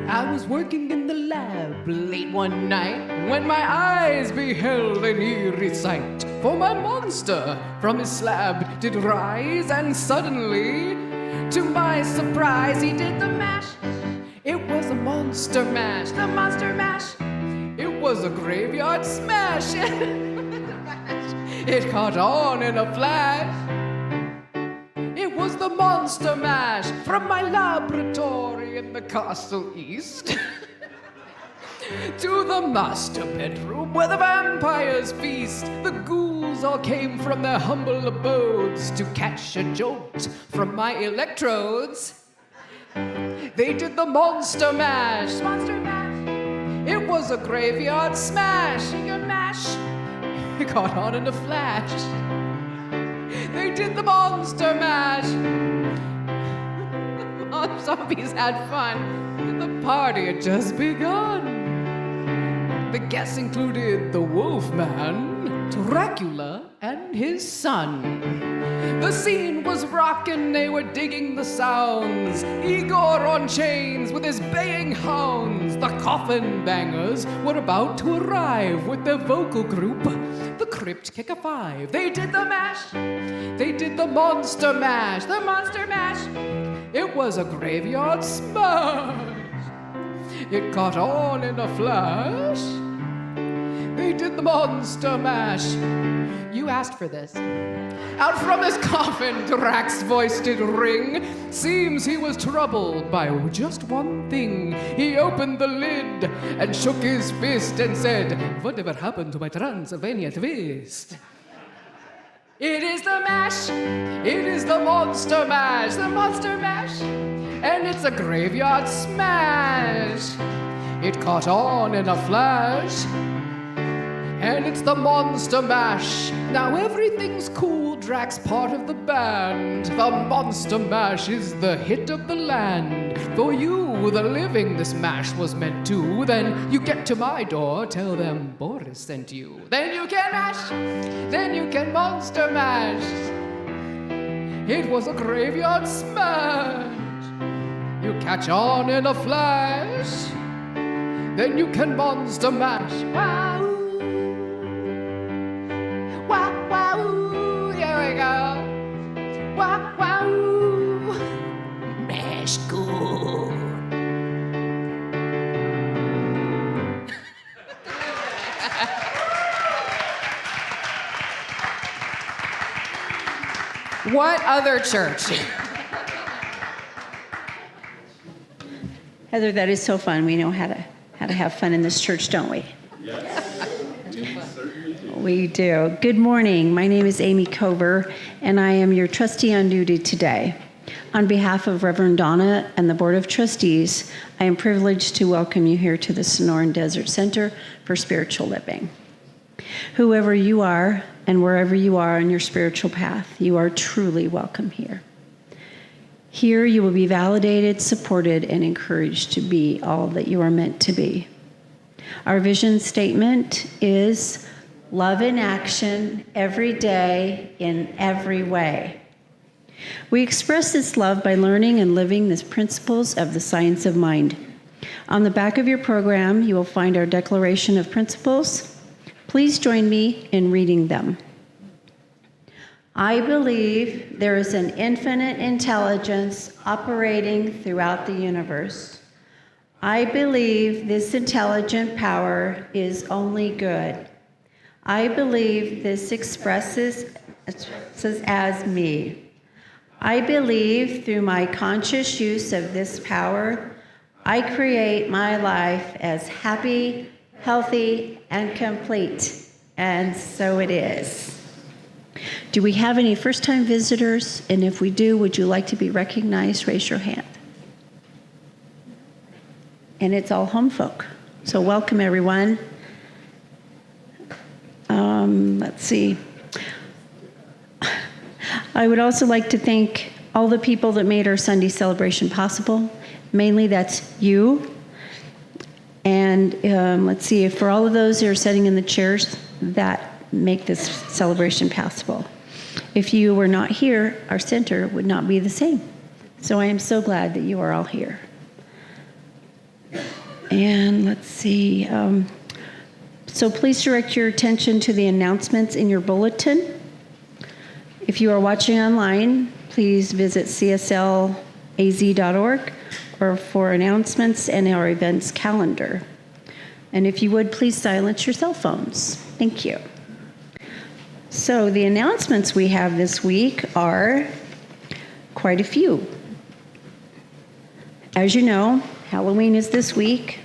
I was working in the lab late one night when my eyes beheld an eerie sight. For my monster from his slab did rise, and suddenly, to my surprise, he did the mash. It was a monster mash, the monster mash. It was a graveyard smash. It caught on in a flash. It was the monster mash from my laboratory in the castle east to the master bedroom where the vampires feast. The ghouls all came from their humble abodes to catch a jolt from my electrodes. They did the monster mash, monster mash. It was a graveyard smash, a mash. It caught on in a flash. They did the monster mash. All zombies had fun. The party had just begun. The guests included the Wolfman, Dracula, and his son. The scene was rockin', they were digging the sounds. Igor on chains with his baying hounds. The Coffin Bangers were about to arrive with their vocal group, the Crypt Kicker 5. They did the mash. They did the monster mash, the monster mash. It was a graveyard smash. It caught on in a flash. They did the monster mash. You asked for this. Out from his coffin, Drac's voice did ring. Seems he was troubled by just one thing. He opened the lid and shook his fist and said, "Whatever happened to my Transylvania twist?" It is the mash. It is the monster mash, the monster mash. And it's a graveyard smash. It caught on in a flash. And it's the monster mash. Now everything's cool, Drac's part of the band. The monster mash is the hit of the land. For you, the living, this mash was meant to. Then you get to my door, tell them Boris sent you. Then you can mash, then you can monster mash. It was a graveyard smash. You catch on in a flash. Then you can monster mash. Wow. Wow, wow, here we go. Wow, wow, mash good. What other church? Heather, that is so fun. We know how to have fun in this church, don't we? Yes. We do. Good morning. My name is Amy Cover, and I am your trustee on duty today. On behalf of Reverend Donna and the Board of Trustees, I am privileged to welcome you here to the Sonoran Desert Center for Spiritual Living. Whoever you are and wherever you are on your spiritual path, you are truly welcome here. Here you will be validated, supported, and encouraged to be all that you are meant to be. Our vision statement is love in action every day in every way. We express this love by learning and living the principles of the science of mind. On the back of your program, you will find our Declaration of Principles. Please join me in reading them. I believe there is an infinite intelligence operating throughout the universe. I believe this intelligent power is only good. I believe this expresses as me. I believe through my conscious use of this power, I create my life as happy, healthy, and complete. And so it is. Do we have any first-time visitors? And if we do, would you like to be recognized? Raise your hand. And it's all home folk. So welcome, everyone. Let's see. I would also like to thank all the people that made our Sunday celebration possible. Mainly that's you. And let's see, for all of those who are sitting in the chairs that make this celebration possible. If you were not here, our center would not be the same. So I am so glad that you are all here. And let's see. So please direct your attention to the announcements in your bulletin. If you are watching online, please visit cslaz.org or for announcements and our events calendar. And if you would, please silence your cell phones. Thank you. So the announcements we have this week are quite a few. As you know, Halloween is this week,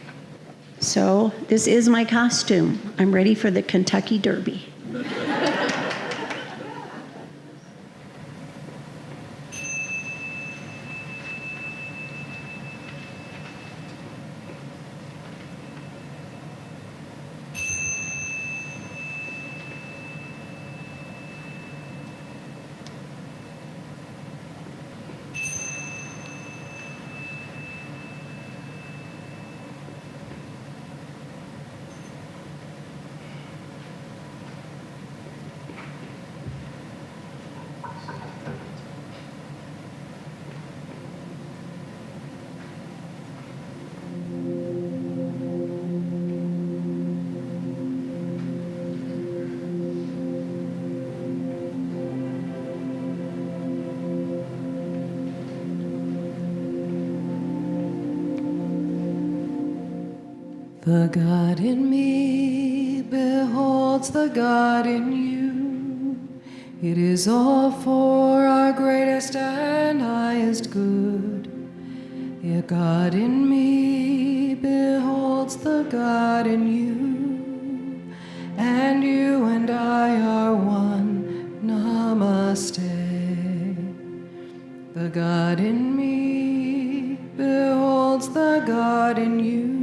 so this is my costume. I'm ready for the Kentucky Derby. The God in me beholds the God in you. It is all for our greatest and highest good. The God in me beholds the God in you. And you and I are one. Namaste. The God in me beholds the God in you.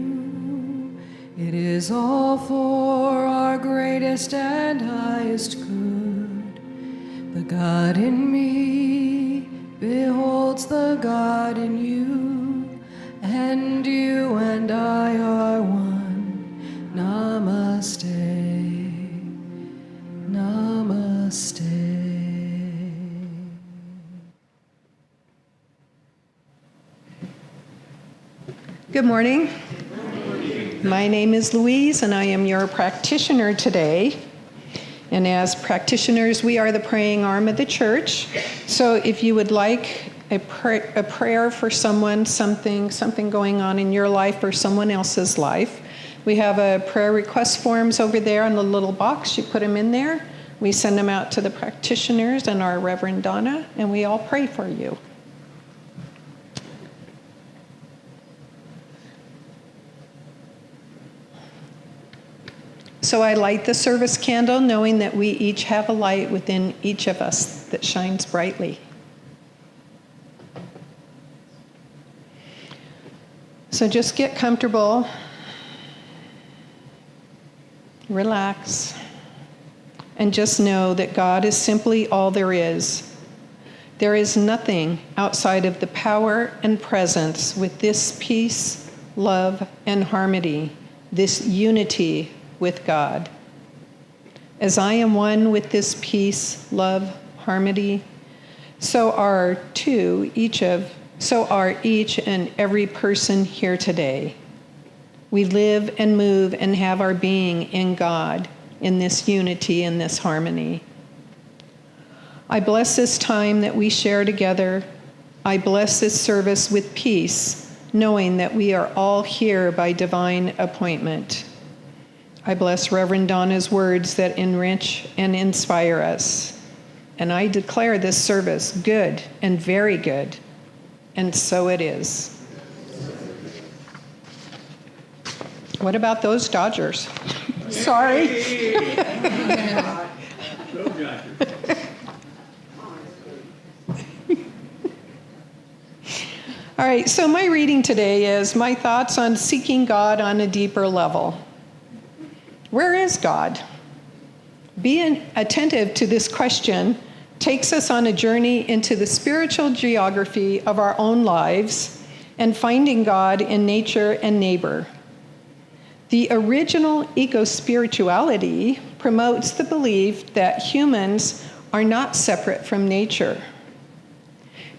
It is all for our greatest and highest good. The God in me beholds the God in you, and you and I are one. Namaste. Namaste. Good morning. My name is Louise, and I am your practitioner today. And as practitioners, we are the praying arm of the church. So if you would like a prayer for someone, something going on in your life or someone else's life, we have a prayer request forms over there in the little box. You put them in there. We send them out to the practitioners and our Reverend Donna, and we all pray for you. So I light the service candle, knowing that we each have a light within each of us that shines brightly. So just get comfortable, relax, and just know that God is simply all there is. There is nothing outside of the power and presence with this peace, love, and harmony, this unity with God. As I am one with this peace, love, harmony, so are each and every person here today. We live and move and have our being in God, in this unity and this harmony. I bless this time that we share together. I bless this service with peace, knowing that we are all here by divine appointment. I bless Reverend Donna's words that enrich and inspire us. And I declare this service good and very good. And so it is. What about those Dodgers? Sorry. All right, so my reading today is my thoughts on seeking God on a deeper level. Where is God? Being attentive to this question takes us on a journey into the spiritual geography of our own lives and finding God in nature and neighbor. The original eco-spirituality promotes the belief that humans are not separate from nature.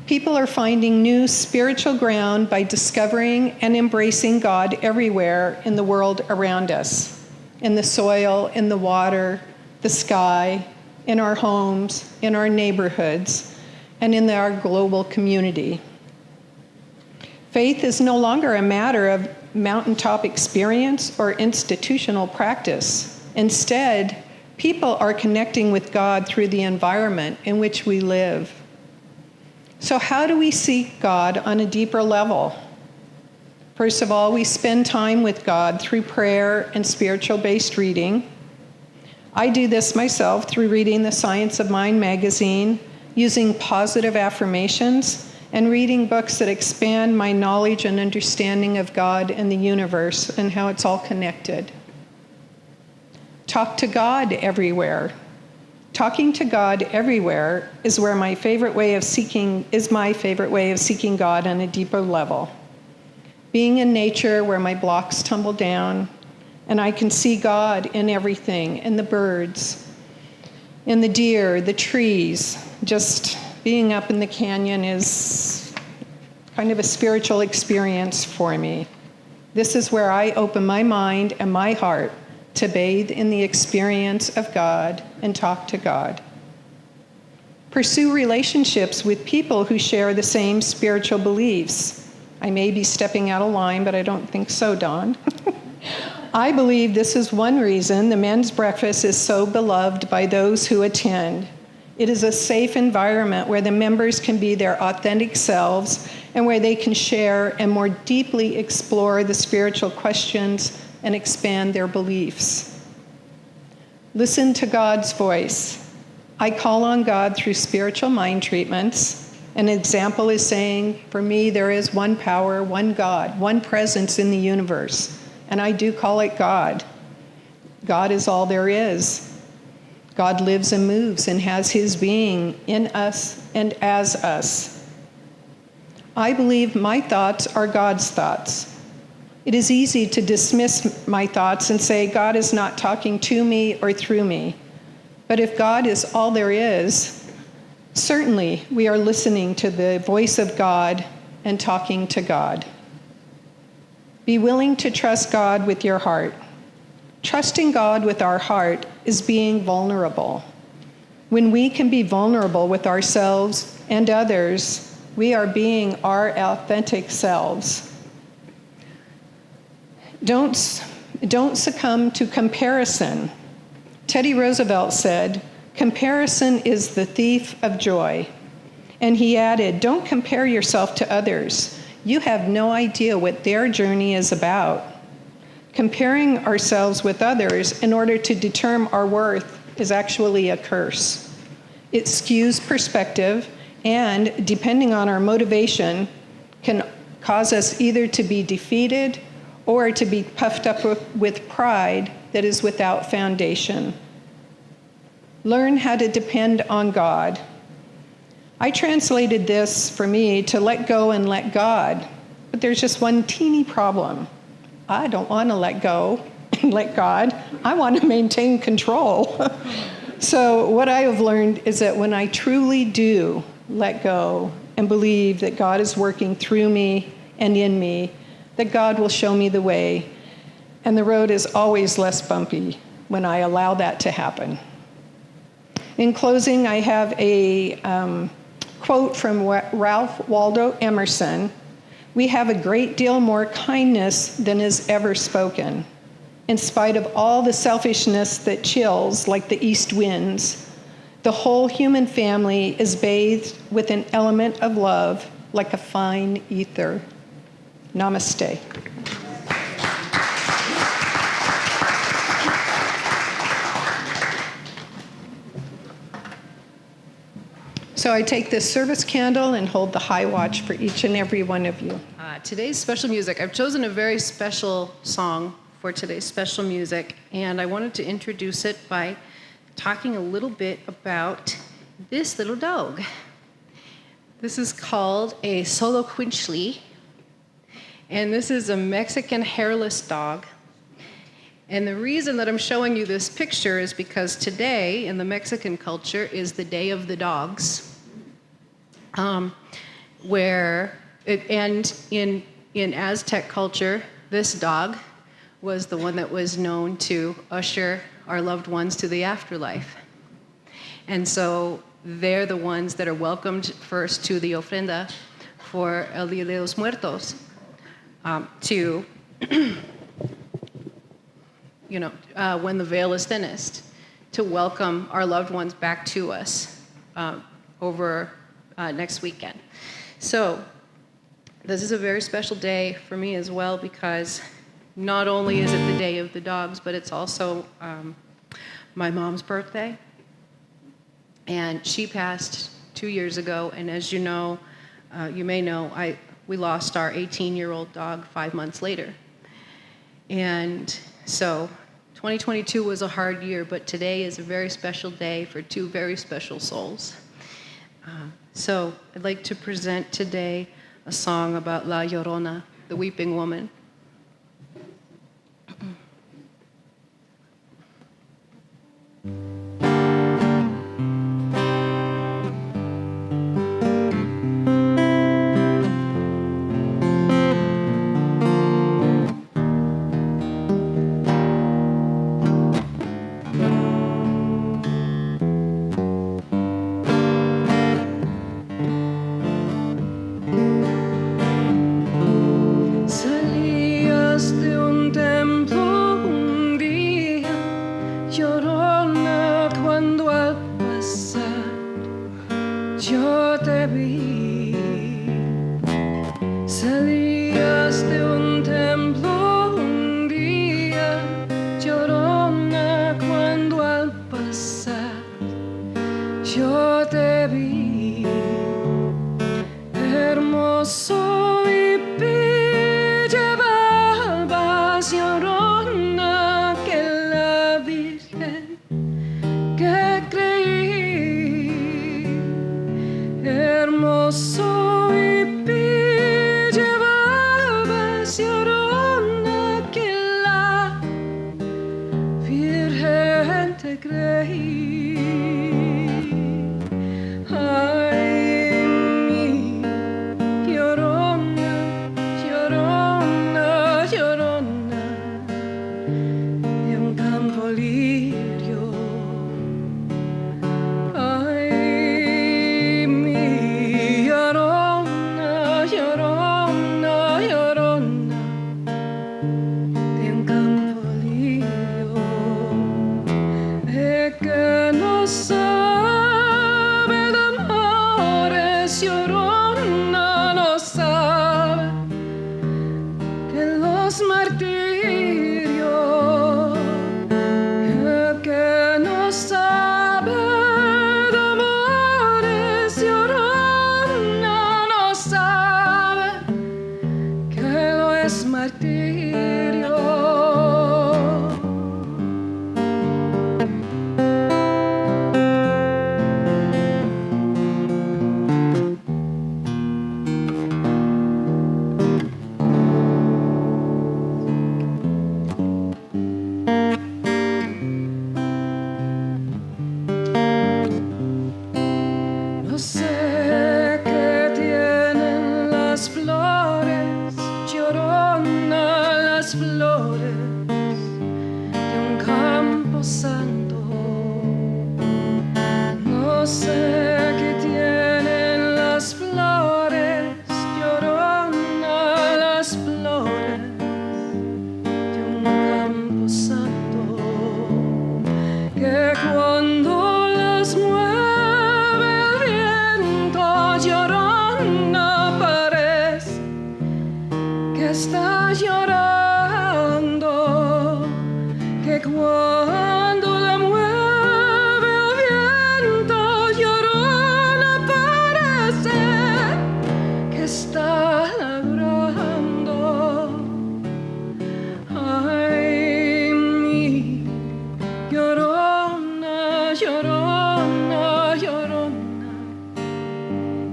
People are finding new spiritual ground by discovering and embracing God everywhere in the world around us, in the soil, in the water, the sky, in our homes, in our neighborhoods, and in our global community. Faith is no longer a matter of mountaintop experience or institutional practice. Instead, people are connecting with God through the environment in which we live. So how do we seek God on a deeper level? First of all, we spend time with God through prayer and spiritual-based reading. I do this myself through reading the Science of Mind magazine, using positive affirmations, and reading books that expand my knowledge and understanding of God and the universe and how it's all connected. Talk to God everywhere. Talking to God everywhere is my favorite way of seeking God on a deeper level. Being in nature where my blocks tumble down, and I can see God in everything, in the birds, in the deer, the trees. Just being up in the canyon is kind of a spiritual experience for me. This is where I open my mind and my heart to bathe in the experience of God and talk to God. Pursue relationships with people who share the same spiritual beliefs. I may be stepping out of line, but I don't think so, Dawn. I believe this is one reason the men's breakfast is so beloved by those who attend. It is a safe environment where the members can be their authentic selves and where they can share and more deeply explore the spiritual questions and expand their beliefs. Listen to God's voice. I call on God through spiritual mind treatments. An example is saying, for me, there is one power, one God, one presence in the universe, and I do call it God. God is all there is. God lives and moves and has his being in us and as us. I believe my thoughts are God's thoughts. It is easy to dismiss my thoughts and say, God is not talking to me or through me. But if God is all there is, certainly we are listening to the voice of God and talking to God. Be willing to trust God with your heart. Trusting God with our heart is being vulnerable. When we can be vulnerable with ourselves and others, we are being our authentic selves. Don't succumb to comparison. Teddy Roosevelt said, "Comparison is the thief of joy." And he added, don't compare yourself to others. You have no idea what their journey is about. Comparing ourselves with others in order to determine our worth is actually a curse. It skews perspective and, depending on our motivation, can cause us either to be defeated or to be puffed up with pride that is without foundation. Learn how to depend on God. I translated this for me to let go and let God, but there's just one teeny problem. I don't want to let go and let God. I want to maintain control. So what I have learned is that when I truly do let go and believe that God is working through me and in me, that God will show me the way. And the road is always less bumpy when I allow that to happen. In closing, I have a quote from Ralph Waldo Emerson. We have a great deal more kindness than is ever spoken. In spite of all the selfishness that chills like the east winds, the whole human family is bathed with an element of love like a fine ether. Namaste. So I take this service candle and hold the high watch for each and every one of you. Today's special music. I've chosen a very special song for today's special music, and I wanted to introduce it by talking a little bit about this little dog. This is called a Xoloitzcuintli, and this is a Mexican hairless dog. And the reason that I'm showing you this picture is because today in the Mexican culture is the Day of the Dogs. and in Aztec culture, this dog was the one that was known to usher our loved ones to the afterlife. And so they're the ones that are welcomed first to the ofrenda for El Día de los Muertos, to, when the veil is thinnest, to welcome our loved ones back to us over next weekend. So this is a very special day for me as well, because not only is it the day of the dogs, but it's also my mom's birthday. And she passed 2 years ago, and as you know, you may know, we lost our 18-year-old dog 5 months later. And so 2022 was a hard year, but today is a very special day for two very special souls. So I'd like to present today a song about La Llorona, the weeping woman.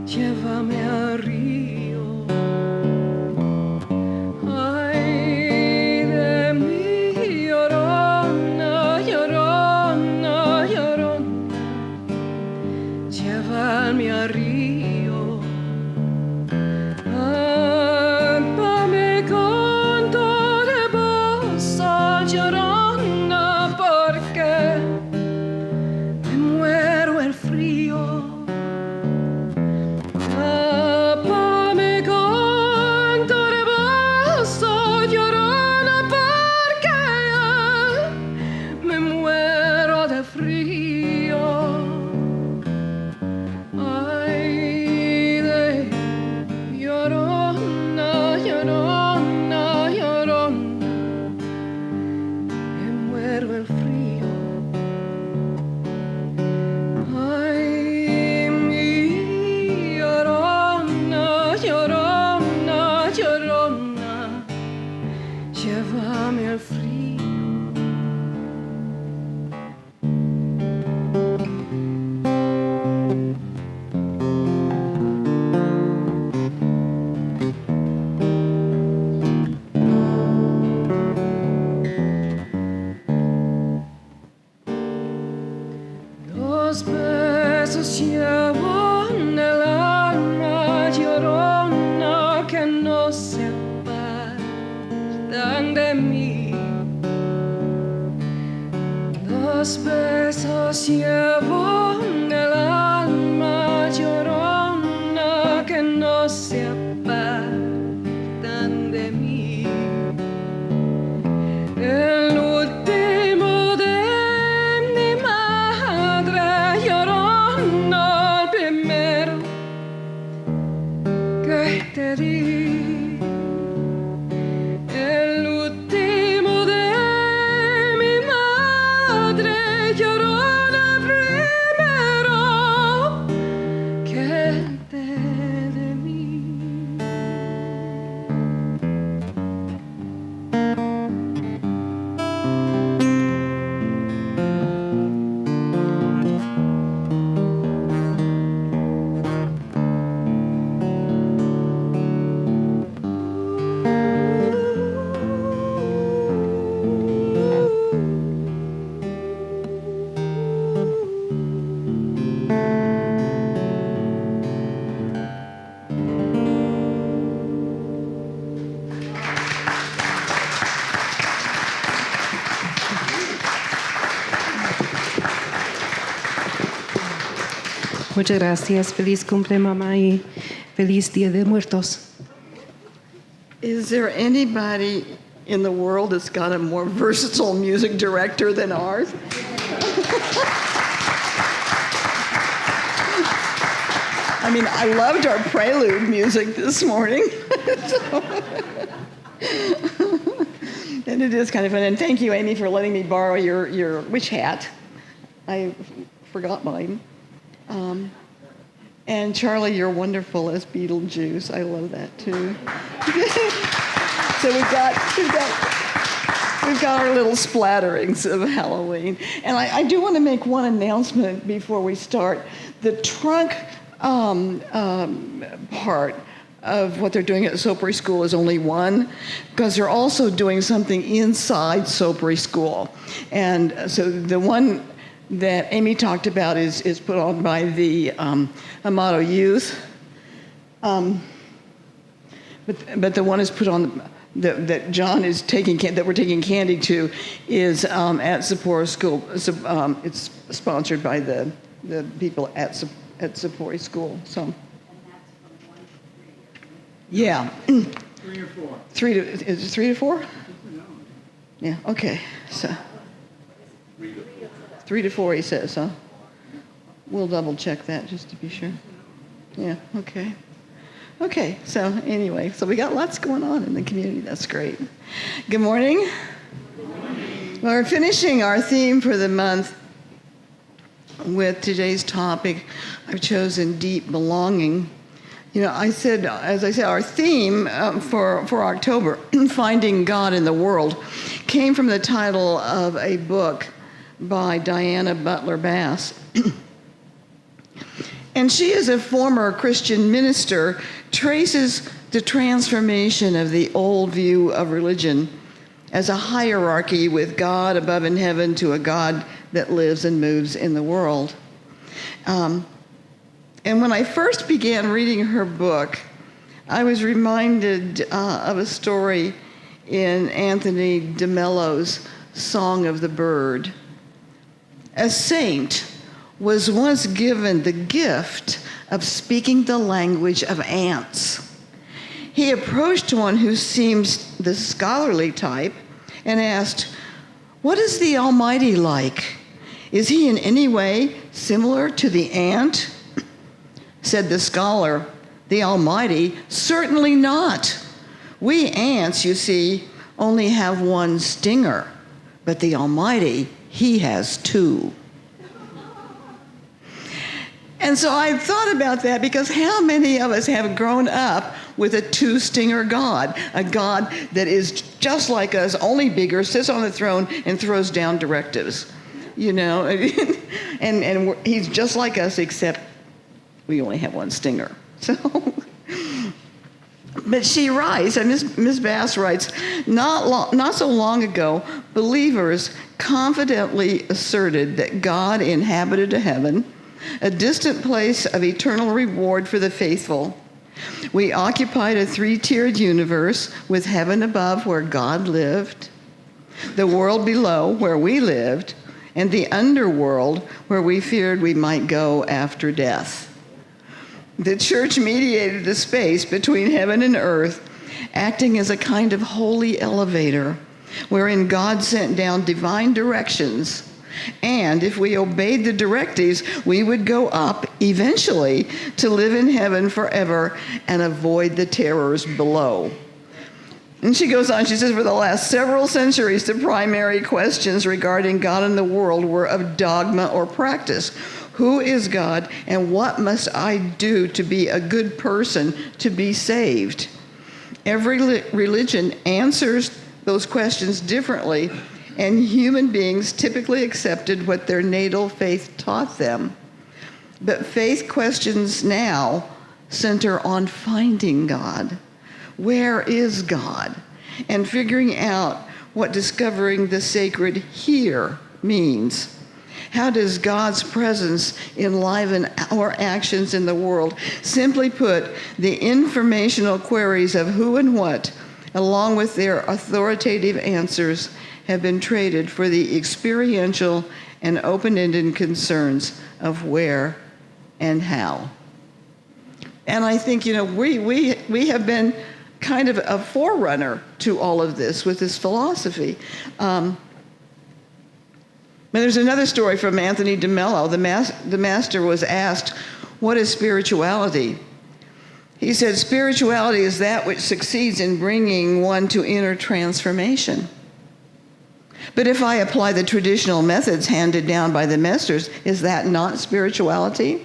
Llévame al río. Ay, llévame al frío. Los besos llevo en el alma llorona que no se apartan de mí. Los besos llevo en el alma llorona que no se apartan de mí. El último de mi madre llorona, el primero que te di. El último de mi madre llorona, el primero que te de mí. Muchas gracias. Feliz cumple, mamá, y feliz Día de Muertos. Is there anybody in the world that's got a more versatile music director than ours? I mean, I loved our prelude music this morning. And it is kind of fun. And thank you, Amy, for letting me borrow your witch hat. I forgot mine. And Charlie, you're wonderful as Beetlejuice. I love that too. So we've got our little splatterings of Halloween. And I do want to make one announcement before we start. The trunk part of what they're doing at Sopery School is only one, because they're also doing something inside Sopery School. And so the one that Amy talked about is put on by the Amado youth. But the one is put on that John is taking, that we're taking candy to, is at Sopery School. It's sponsored by the people at Sopery School. So. Yeah. 3 or 4. Is it 3 to 4? Yeah. Okay. So. 3 to 4, he says, huh? We'll double check that just to be sure. Yeah. Okay. Okay. So anyway, so we got lots going on in the community. That's great. Good morning. Good morning. Well, we're finishing our theme for the month with today's topic. I've chosen deep belonging. You know, as I said, our theme for October, Finding God in the World, came from the title of a book by Diana Butler Bass. And she, as a former Christian minister, traces the transformation of the old view of religion as a hierarchy with God above in heaven to a God that lives and moves in the world. And when I first began reading her book, I was reminded of a story in Anthony DeMello's Song of the Bird. A saint was once given the gift of speaking the language of ants. He approached one who seemed the scholarly type and asked, "What is the Almighty like? Is he in any way similar to the ant?" Said the scholar, "The Almighty? Certainly not. We ants, you see, only have one stinger, but the Almighty, he has 2. And so I thought about that, because how many of us have grown up with a two-stinger God, a God that is just like us, only bigger, sits on the throne and throws down directives, you know? and he's just like us, except we only have one stinger. So, but she writes, and Ms. Bass writes, not so long ago, believers confidently asserted that God inhabited a heaven, a distant place of eternal reward for the faithful. We occupied a three-tiered universe with heaven above where God lived, the world below where we lived, and the underworld where we feared we might go after death. The church mediated the space between heaven and earth, acting as a kind of holy elevator wherein God sent down divine directions. And if we obeyed the directives, we would go up eventually to live in heaven forever and avoid the terrors below. And she goes on, she says, for the last several centuries, the primary questions regarding God and the world were of dogma or practice. Who is God, and what must I do to be a good person to be saved? Every religion answers those questions differently, and human beings typically accepted what their natal faith taught them. But faith questions now center on finding God. Where is God? And figuring out what discovering the sacred here means. How does God's presence enliven our actions in the world? Simply put, the informational queries of who and what, along with their authoritative answers, have been traded for the experiential and open-ended concerns of where and how. And I think, you know, we have been kind of a forerunner to all of this with this philosophy. But there's another story from Anthony DeMello. The master was asked, what is spirituality? He said, spirituality is that which succeeds in bringing one to inner transformation. But if I apply the traditional methods handed down by the masters, is that not spirituality?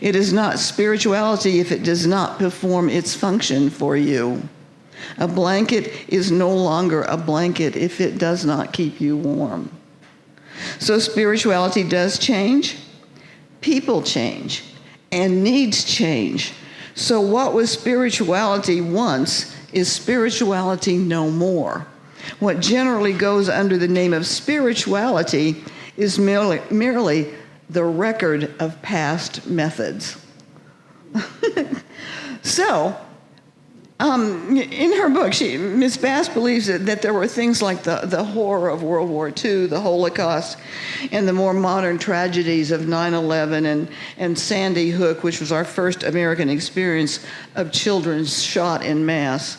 It is not spirituality if it does not perform its function for you. A blanket is no longer a blanket if it does not keep you warm. So spirituality does change, people change, and needs change. So what was spirituality once is spirituality no more. What generally goes under the name of spirituality is merely the record of past methods. So, in her book, Ms. Bass believes that there were things like the horror of World War II, the Holocaust, and the more modern tragedies of 9/11 and Sandy Hook, which was our first American experience of children shot en masse,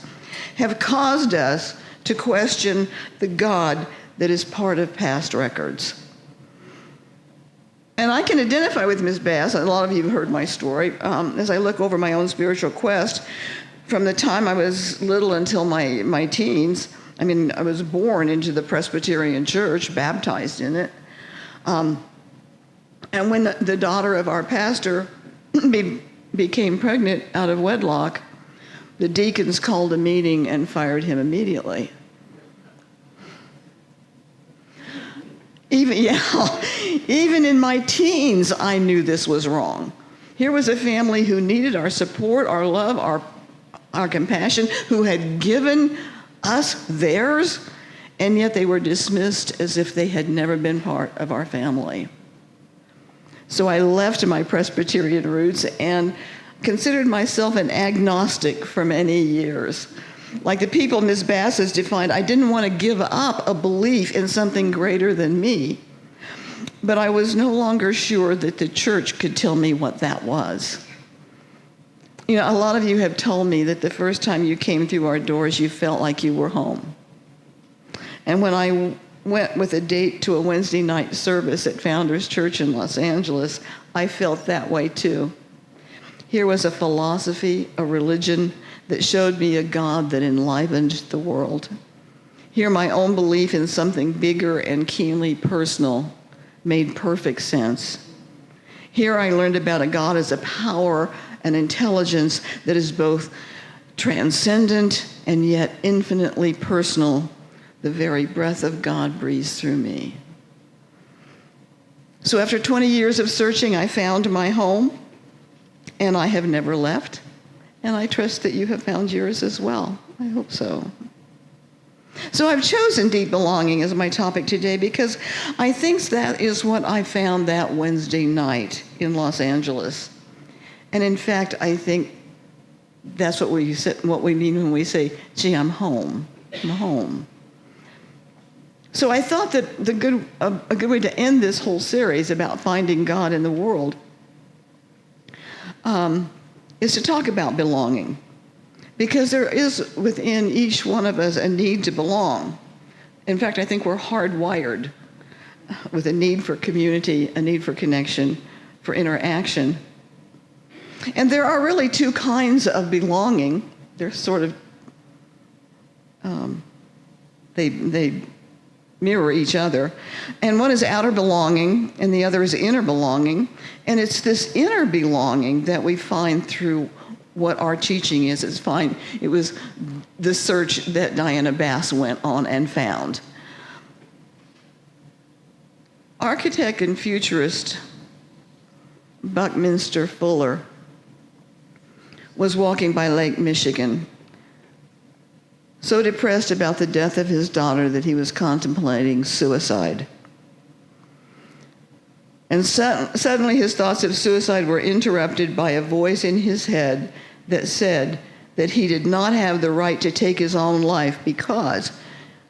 have caused us to question the God that is part of past records. And I can identify with Ms. Bass. A lot of you have heard my story. As I look over my own spiritual quest, from the time I was little until my teens, I mean, I was born into the Presbyterian Church, baptized in it. And when the daughter of our pastor became pregnant out of wedlock, the deacons called a meeting and fired him immediately. Even in my teens, I knew this was wrong. Here was a family who needed our support, our love, our compassion, who had given us theirs, and yet they were dismissed as if they had never been part of our family. So I left my Presbyterian roots and considered myself an agnostic for many years. Like the people Ms. Bass has defined, I didn't want to give up a belief in something greater than me, but I was no longer sure that the church could tell me what that was. You know, a lot of you have told me that the first time you came through our doors, you felt like you were home. And when I went with a date to a Wednesday night service at Founders Church in Los Angeles, I felt that way too. Here was a philosophy, a religion that showed me a God that enlivened the world. Here, my own belief in something bigger and keenly personal made perfect sense. Here, I learned about a God as a power, an intelligence that is both transcendent and yet infinitely personal. The very breath of God breathes through me. So after 20 years of searching, I found my home, and I have never left. And I trust that you have found yours as well. I hope so. So I've chosen deep belonging as my topic today because I think that is what I found that Wednesday night in Los Angeles. And in fact, I think that's what we mean when we say, gee, I'm home. I'm home. So I thought that a good way to end this whole series about finding God in the world is to talk about belonging. Because there is within each one of us a need to belong. In fact, I think we're hardwired with a need for community, a need for connection, for interaction. And there are really two kinds of belonging. They're sort of, they mirror each other. And one is outer belonging, and the other is inner belonging. And it's this inner belonging that we find through what our teaching is. It was the search that Diana Bass went on and found. Architect and futurist Buckminster Fuller was walking by Lake Michigan, so depressed about the death of his daughter that he was contemplating suicide. And suddenly his thoughts of suicide were interrupted by a voice in his head that said that he did not have the right to take his own life because,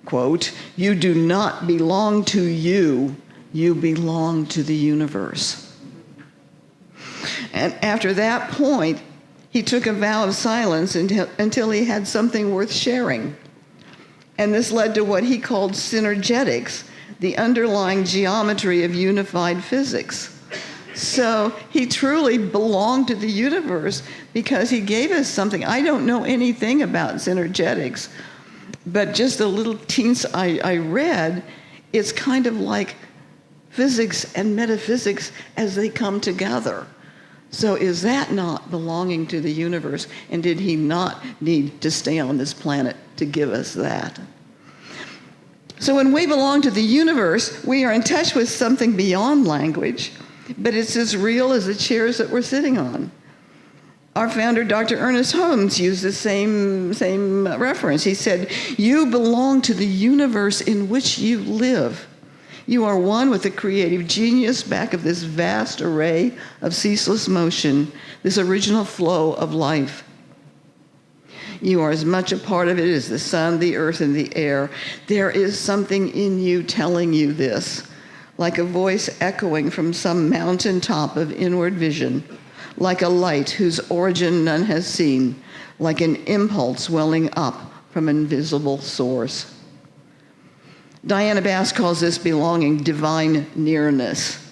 quote, you do not belong to you, you belong to the universe. And after that point, he took a vow of silence until he had something worth sharing. And this led to what he called synergetics, the underlying geometry of unified physics. So he truly belonged to the universe because he gave us something. I don't know anything about synergetics, but just the little teens I read, it's kind of like physics and metaphysics as they come together. So is that not belonging to the universe? And did he not need to stay on this planet to give us that? So when we belong to the universe, we are in touch with something beyond language, but it's as real as the chairs that we're sitting on. Our founder, Dr. Ernest Holmes, used the same reference. He said, you belong to the universe in which you live. You are one with the creative genius back of this vast array of ceaseless motion, this original flow of life. You are as much a part of it as the sun, the earth, and the air. There is something in you telling you this, like a voice echoing from some mountaintop of inward vision, like a light whose origin none has seen, like an impulse welling up from an invisible source. Diana Bass calls this belonging divine nearness.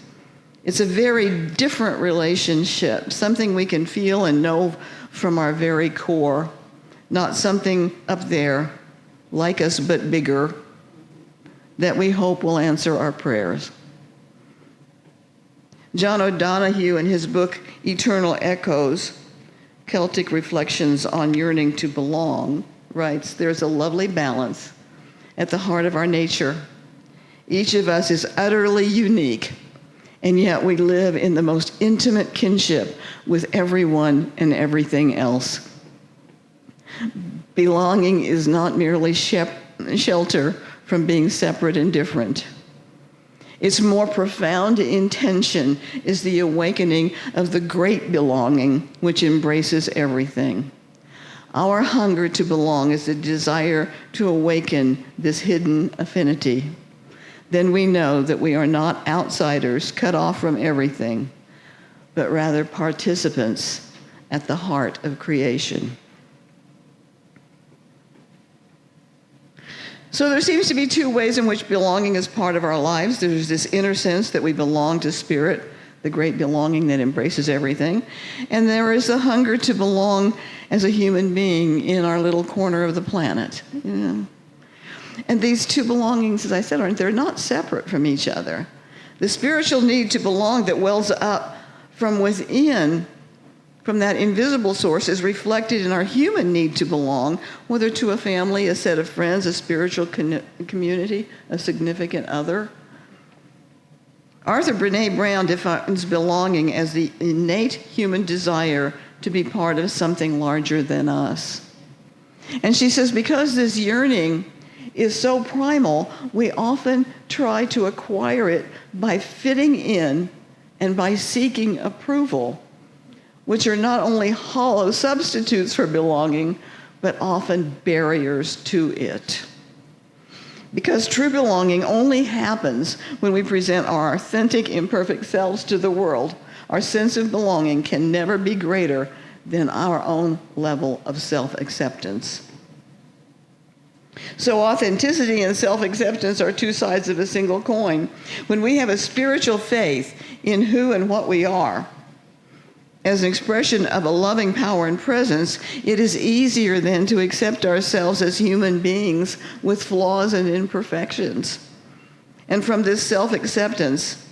It's a very different relationship, something we can feel and know from our very core, not something up there, like us but bigger, that we hope will answer our prayers. John O'Donohue, in his book Eternal Echoes, Celtic Reflections on Yearning to Belong, writes, there's a lovely balance at the heart of our nature. Each of us is utterly unique, and yet we live in the most intimate kinship with everyone and everything else. Belonging is not merely shelter from being separate and different. Its more profound intention is the awakening of the great belonging, which embraces everything. Our hunger to belong is a desire to awaken this hidden affinity. Then we know that we are not outsiders cut off from everything, but rather participants at the heart of creation. So there seems to be two ways in which belonging is part of our lives. There's this inner sense that we belong to spirit, the great belonging that embraces everything. And there is a hunger to belong as a human being in our little corner of the planet. You know? And these two belongings, as I said, they're not separate from each other. The spiritual need to belong that wells up from within from that invisible source is reflected in our human need to belong, whether to a family, a set of friends, a spiritual community, a significant other. Arthur Brene Brown defines belonging as the innate human desire to be part of something larger than us. And she says, because this yearning is so primal, we often try to acquire it by fitting in and by seeking approval, which are not only hollow substitutes for belonging, but often barriers to it. Because true belonging only happens when we present our authentic, imperfect selves to the world. Our sense of belonging can never be greater than our own level of self-acceptance. So authenticity and self-acceptance are two sides of a single coin. When we have a spiritual faith in who and what we are, as an expression of a loving power and presence, it is easier then to accept ourselves as human beings with flaws and imperfections. And from this self-acceptance,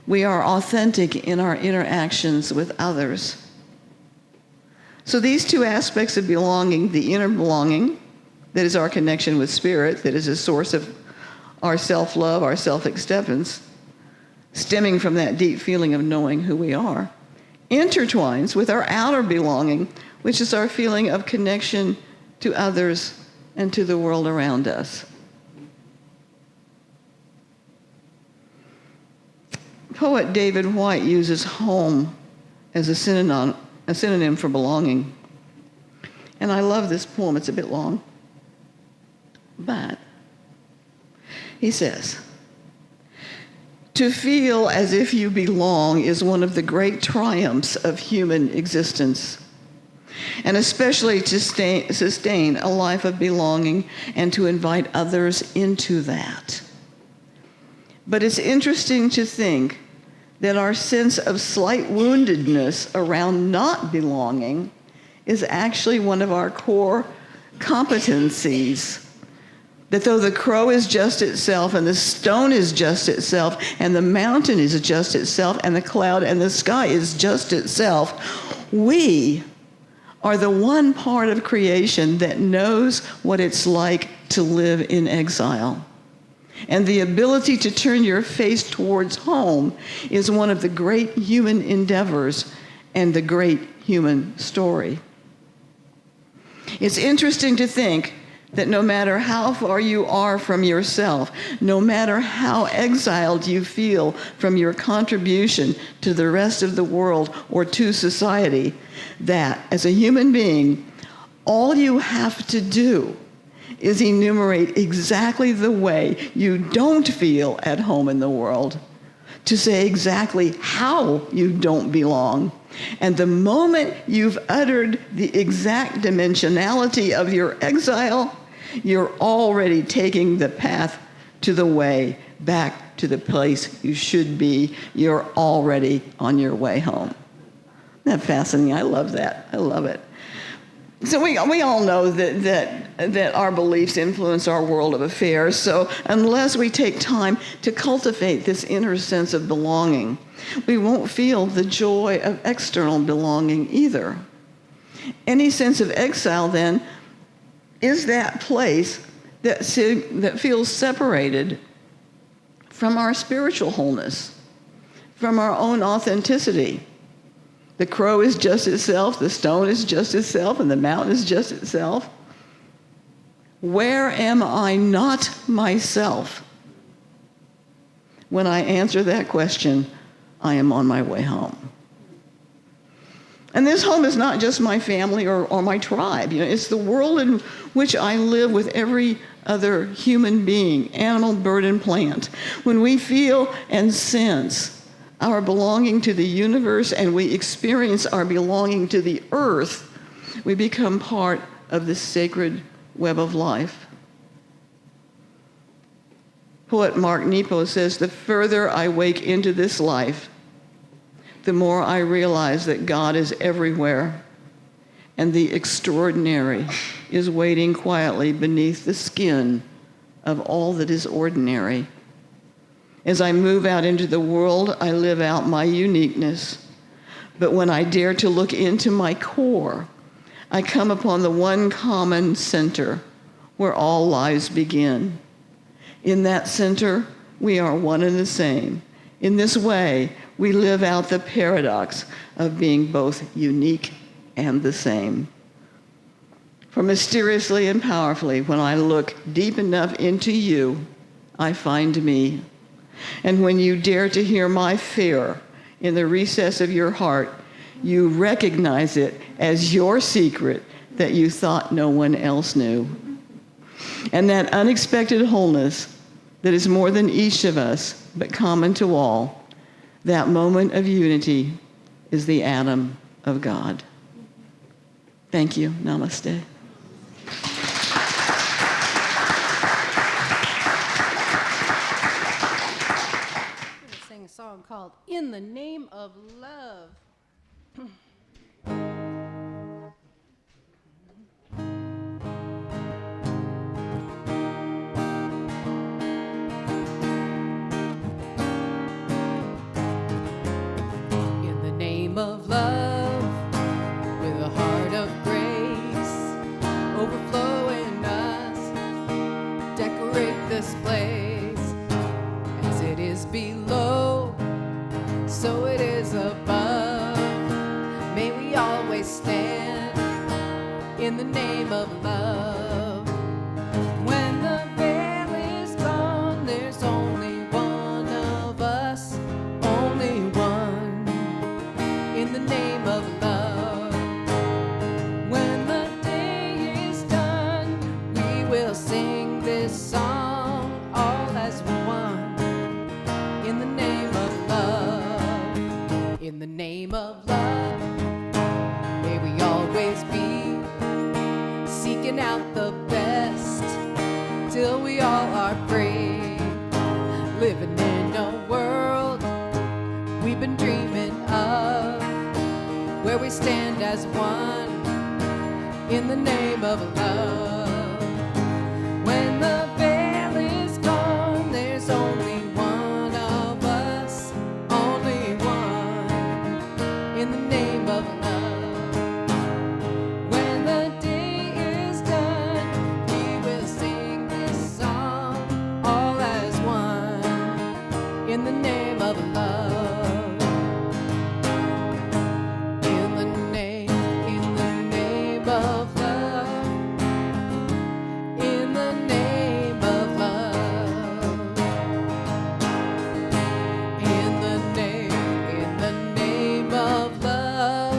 we are authentic in our interactions with others. So these two aspects of belonging, the inner belonging, that is our connection with spirit, that is a source of our self-love, our self-acceptance, stemming from that deep feeling of knowing who we are, intertwines with our outer belonging, which is our feeling of connection to others and to the world around us. Poet David White uses home as a synonym for belonging. And I love this poem. It's a bit long. But he says, to feel as if you belong is one of the great triumphs of human existence, and especially to sustain a life of belonging and to invite others into that. But it's interesting to think that our sense of slight woundedness around not belonging is actually one of our core competencies. That though the crow is just itself, and the stone is just itself, and the mountain is just itself, and the cloud and the sky is just itself, we are the one part of creation that knows what it's like to live in exile. And the ability to turn your face towards home is one of the great human endeavors and the great human story. It's interesting to think that no matter how far you are from yourself, no matter how exiled you feel from your contribution to the rest of the world or to society, that as a human being, all you have to do is enumerate exactly the way you don't feel at home in the world, to say exactly how you don't belong. And the moment you've uttered the exact dimensionality of your exile, you're already taking the path to the way back to the place you should be. You're already on your way home. Isn't that fascinating? I love that. I love it. So we all know that our beliefs influence our world of affairs. So unless we take time to cultivate this inner sense of belonging, we won't feel the joy of external belonging either. Any sense of exile, then, is that place that feels separated from our spiritual wholeness, from our own authenticity. The crow is just itself, the stone is just itself, and the mountain is just itself. Where am I not myself? When I answer that question, I am on my way home. And this home is not just my family or my tribe. It's the world in which I live with every other human being, animal, bird, and plant. When we feel and sense our belonging to the universe and we experience our belonging to the earth, we become part of this sacred web of life. Poet Mark Nepo says, the further I wake into this life, the more I realize that God is everywhere and the extraordinary is waiting quietly beneath the skin of all that is ordinary. As I move out into the world, I live out my uniqueness, But when I dare to look into my core, I come upon the one common center where all lives begin. In that center, we are one and the same. In this way, we live out the paradox of being both unique and the same. For mysteriously and powerfully, when I look deep enough into you, I find me. And when you dare to hear my fear in the recess of your heart, you recognize it as your secret that you thought no one else knew. And that unexpected wholeness that is more than each of us, but common to all, that moment of unity is the atom of God. Thank you. Namaste. Sing a song called In the Name of Love. In the name of love, with a heart of grace, overflow in us, decorate this place. As it is below, so it is above. May we always stand in the name of love. When the veil is gone, there's only one of us, only one, in the name of love. When the day is done, we will sing this song all as one, in the name of love. In the name of love, may we always be seeking out the best till we all are free, living in a world we've been dreaming of, where we stand as one in the name of love. When the veil is gone, there's only one of us, only one, in the name of love. When the day is done, we will sing this song all as one, in the name of love. In the name of love. In the name of love. In the name of love.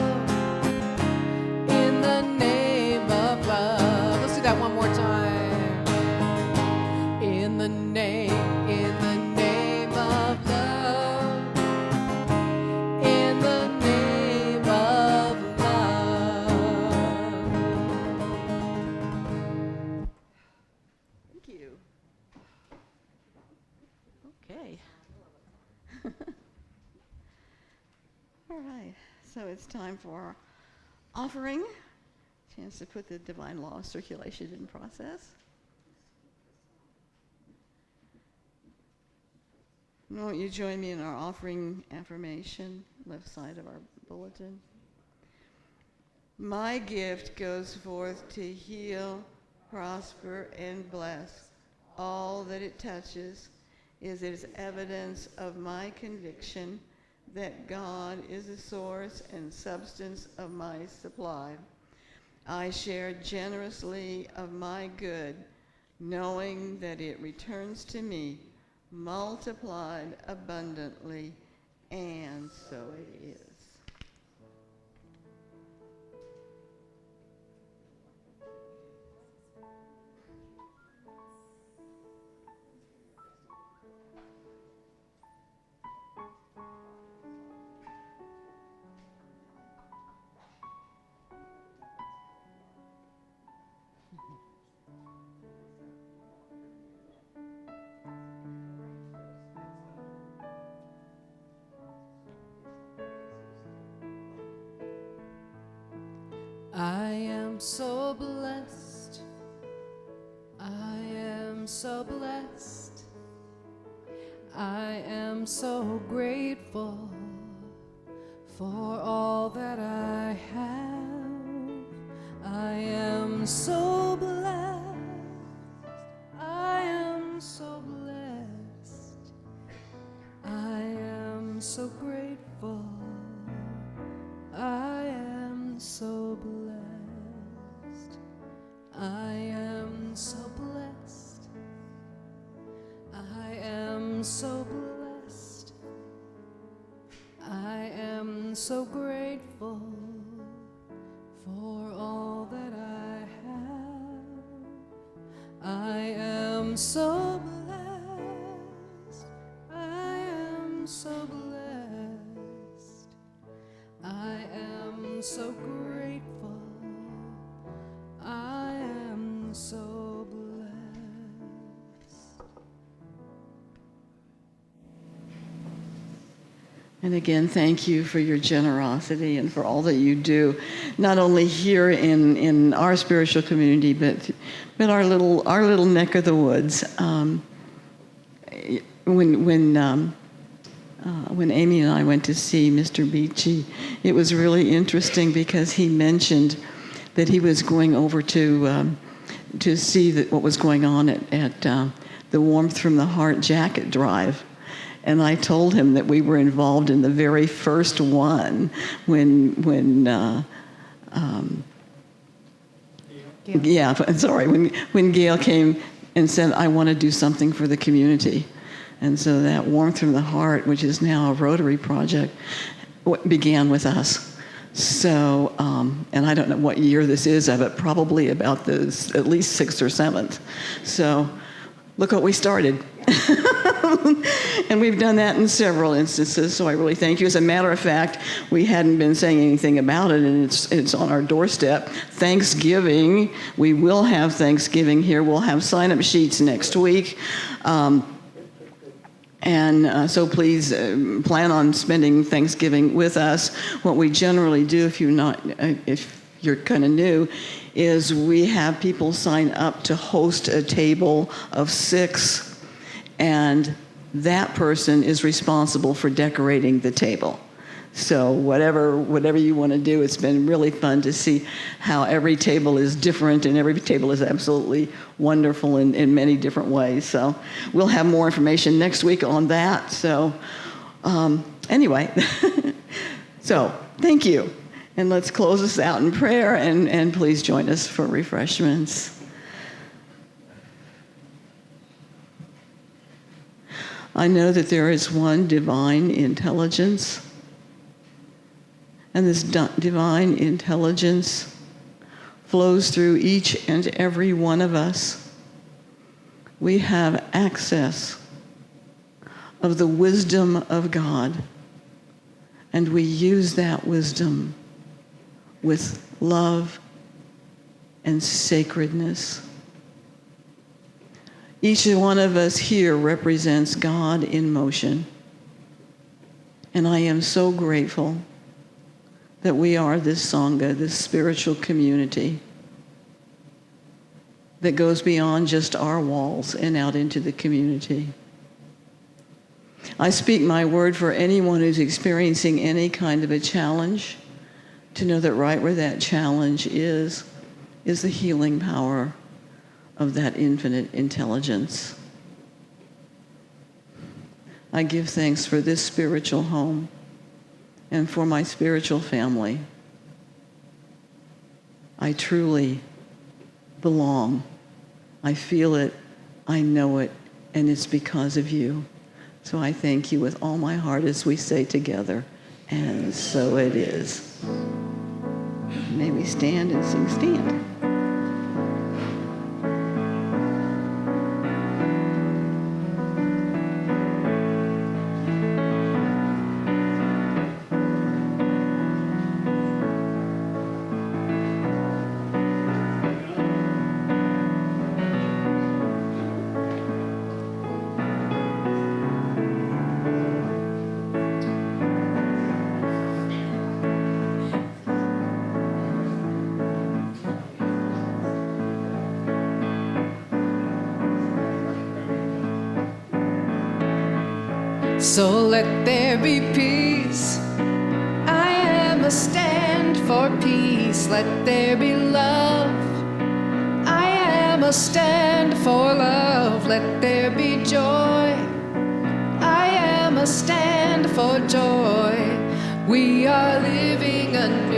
In the name of love. Let's do that one more time. In the name of love. In the name of love. Thank you. Okay. All right, so it's time for our offering. Chance to put the divine law of circulation in process. Won't you join me in our offering affirmation, left side of our bulletin? My gift goes forth to heal, prosper, and bless all that it touches. Is evidence of my conviction that God is the source and substance of my supply. I share generously of my good, knowing that it returns to me multiplied abundantly, and so it is. I am so blessed. I am so blessed. I am so grateful for all that I have. I am so blessed. I am so blessed. I am so grateful. I am so blessed. I am so blessed. I am so blessed. I am so grateful for all that I have. I am so blessed. I am so blessed. I am so grateful. I am so blessed. And again, thank you for your generosity and for all that you do, not only here in our spiritual community, but our little neck of the woods. When Amy and I went to see Mr. Beachy, it was really interesting because he mentioned that he was going over to see what was going on at the Warmth from the Heart jacket drive. And I told him that we were involved in the very first one when Gail came and said, I want to do something for the community. And so that Warmth from the Heart, which is now a Rotary project, began with us. So, and I don't know what year this is of it, probably about at least 6th or 7th. So look what we started. And we've done that in several instances, so I really thank you. As a matter of fact, we hadn't been saying anything about it, and it's on our doorstep. Thanksgiving, we will have Thanksgiving here. We'll have sign-up sheets next week. So please plan on spending Thanksgiving with us. What we generally do, if you're kind of new, is we have people sign up to host a table of 6, and that person is responsible for decorating the table. So whatever you want to do, it's been really fun to see how every table is different and every table is absolutely wonderful in many different ways. So we'll have more information next week on that. So anyway, so thank you. And let's close this out in prayer, and please join us for refreshments. I know that there is one divine intelligence, and this divine intelligence flows through each and every one of us. We have access of the wisdom of God, and we use that wisdom with love and sacredness. Each one of us here represents God in motion. And I am so grateful that we are this Sangha, this spiritual community that goes beyond just our walls and out into the community. I speak my word for anyone who's experiencing any kind of a challenge, to know that right where that challenge is the healing power of that infinite intelligence. I give thanks for this spiritual home and for my spiritual family. I truly belong. I feel it, I know it, and it's because of you. So I thank you with all my heart as we say together, and so it is. May we stand and sing Stand. So let there be peace. I a stand for peace, let there be love. I am a stand for love, let there be joy. I am a stand for joy. We are living a